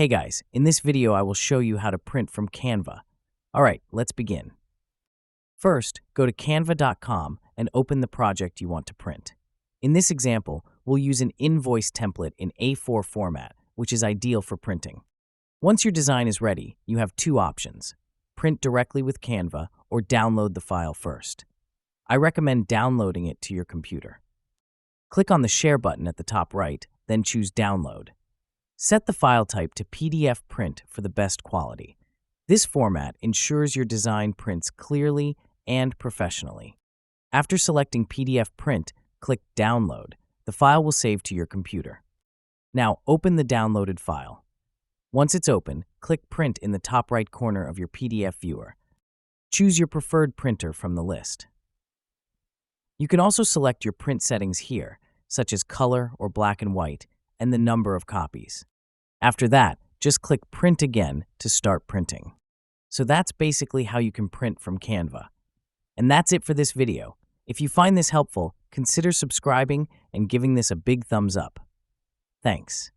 Hey guys, in this video I will show you how to print from Canva. Alright, let's begin. First, go to canva.com and open the project you want to print. In this example, we'll use an invoice template in A4 format, which is ideal for printing. Once your design is ready, you have two options: print directly with Canva or download the file first. I recommend downloading it to your computer. Click on the Share button at the top right, then choose Download. Set the file type to PDF print for the best quality. This format ensures your design prints clearly and professionally. After selecting PDF print, click Download. The file will save to your computer. Now open the downloaded file. Once it's open, click Print in the top right corner of your PDF viewer. Choose your preferred printer from the list. You can also select your print settings here, such as color or black and white, and the number of copies. After that, just click Print again to start printing. So that's basically how you can print from Canva. And that's it for this video. If you find this helpful, consider subscribing and giving this a big thumbs up. Thanks.